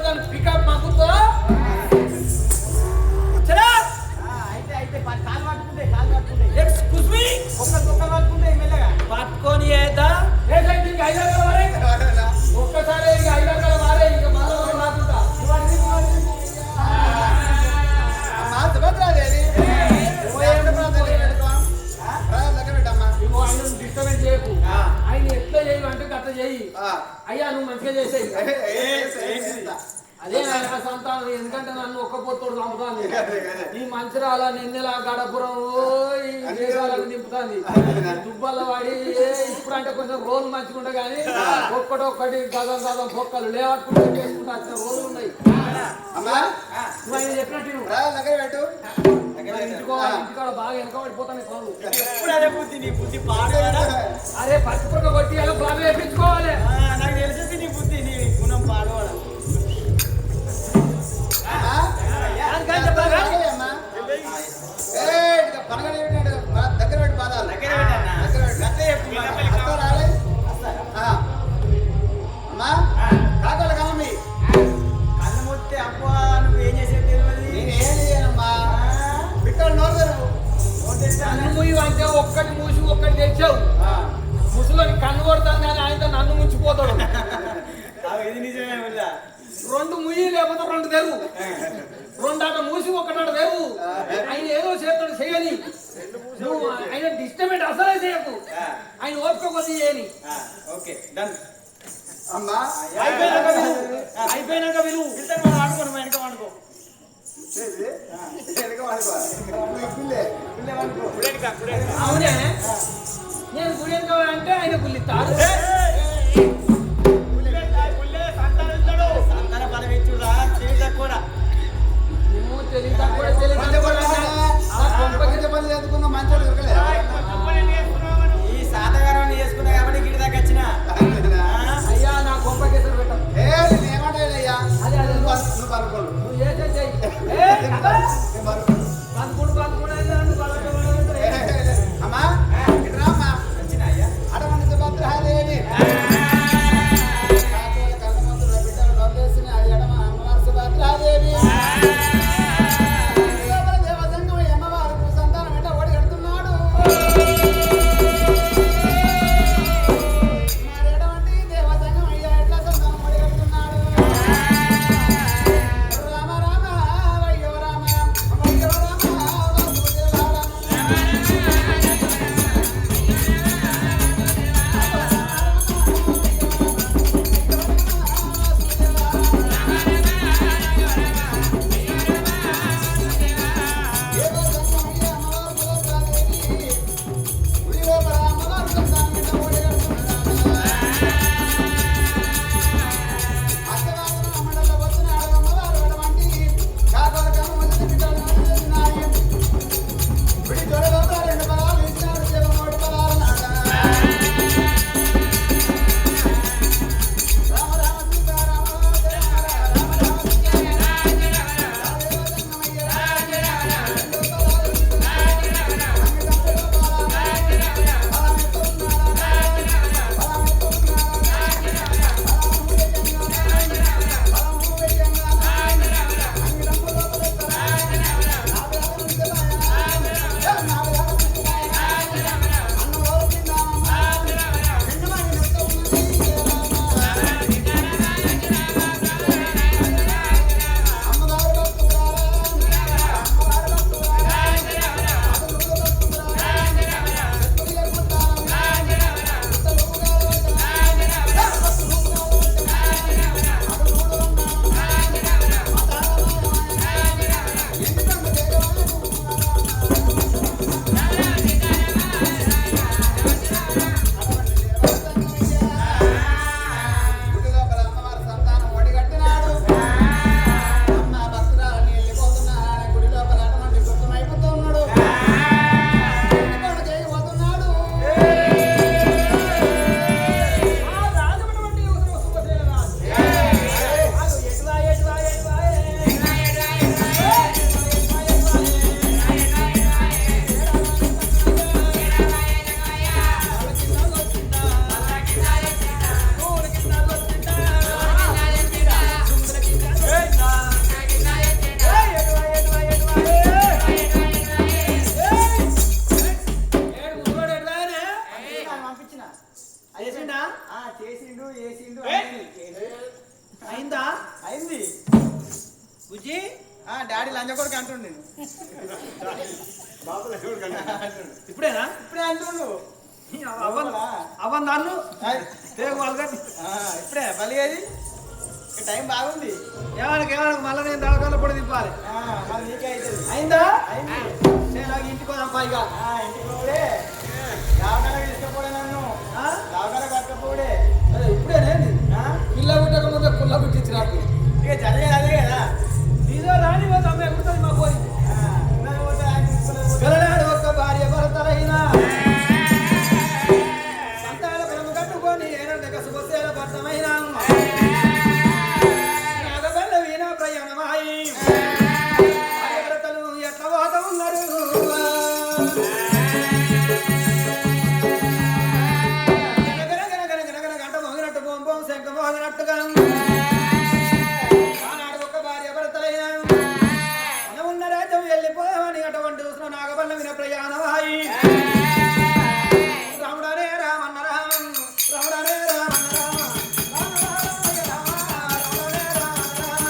దాన్ని pickup మాకుతో excuse me పట్టుకొని ఏదా ఒక్కసారి ఇక 5 గంటల వారే ఇక మళ్ళీ రాకుండా డిస్టర్బెన్స్ చేయకు. ఆయన ఎట్లా చేయు అంటే అట్లా చేయి. అయ్యా నువ్వు మంచిగా చేసేయి. అదే నా సంతానం. ఎందుకంటే నన్ను ఒక్క పొత్తోడు చంపుతాంది. ఈ మంచిరాల నిన్నెలా గడపురం ఈ దేశాలకు నింపుతాంది. దుబ్బల వాడి ఇప్పుడు అంటే కొంచెం రోజులు మంచిగా కానీ ఒక్కటొక్కటి గదం గదం పొక్కలు లేవట్టుకుంటూ చేసుకుంటూ వచ్చిన రోజులు ఉన్నాయి. చెప్పినట్టు ఇంటికాడ బాగా వెనకబడిపోతాను పనులు. అరే పచ్చిపురక కొట్టి అలా ప్లాన్ వేయించుకోవాలి. నాకు తెలిసి నీ బుద్ధి నీ గుణం పాడవాడు. దగ్గర పెట్టి బాధాలు అమ్మా కాకల కమ్మీ కన్ను ముట్టి అబ్బా నువ్వు ఏం చేసేది తెలియదు. నేనేం చేయనమ్మా బిడ్డలు నోరు అంటే ఒక్కటి మూసి ఒక్కటి తెచ్చావు. ముసలోని కన్ను కొడతాను కానీ ఆయనతో నన్ను ముంచిపోతాడు. ఇది నిజమే. 2 ముయ్యి లేకపోతే 2 తెరువు. 2 ఆట మూసి ఒకటాట తెరువు. ఆయన ఏదో చేస్తాడు చేయని. నువ్వు ఆయన డిస్టర్బెంట్ అసలే చేయకు. ఆయన ఓపిక కొద్ది చేయని. అయిపోయినాక విలువ ఆడుకోండి. వెనక వాడుకో. అవునే నేను గుడి అంటే ఆయన గుళ్ళిస్తాడు. ఈ సాతగారాన్ని చేసుకున్నా కాబట్టి గిడి దాకా వచ్చిన అయ్యా నా గొప్ప కేసులు పెట్టాను. ఏమంటాయ్యా నువ్వు చేసే చెయ్యి. అమ్మా రామ్మా వచ్చిన అయ్యా అడవండి భద్రహాదేవి బిడ్డలు అది ఎడమ అమ్మవారి భద్రహాదేవి దేవత బాబుల దేవుడు కంటాడు. ఇప్పుడేనా ఇప్పుడే అంటుండు అవన్ దాన్ని తేగు వాళ్ళ ఇప్పుడే బలిగేది టైం బాగుంది. ఏమనకి మళ్ళీ నేను దళకాల పొడి తిప్పాలి. మరి నీకే అవుతుంది. అయిందా అయింది. నాకు ఇంటికి పోదాం పైగా ఇంటికి పోడే దావకాలకు తీసుకపోడే నన్ను దావకాలకు పట్టకపోడే. అదే ఇప్పుడేనేది పిల్ల పుట్టక ముందే పుల్ల పుట్టించి నాకు ఇక జరిగేది అదే కదా. నీదో రాని పోతే అమ్మ ఎక్కుతుంది మా పోయి గలనాడు ఒక్క భార్య భర్తలైనా సంతాన బలము కట్టుకొని ఏనంటే కసుకొసేల భర్తమైన నాగబల్ల వీణ ప్రయాణమాయి భార్య భర్తలు ఎట్లా పోత ఉన్నారు. గంట మోగినట్టు బొంబం శంఖ మోగినట్టుగా ఆనాడు ఒక్క భార్య భర్తలైనా ఉన్న రాజ్యం వెళ్ళిపోవని అటువంటి చూసిన నాగబల్ల విన ప్రయాణమాయి రాముడనే రామన్న రామం రాముడనే రామన్న రామ రాముడనే రామన్న రామ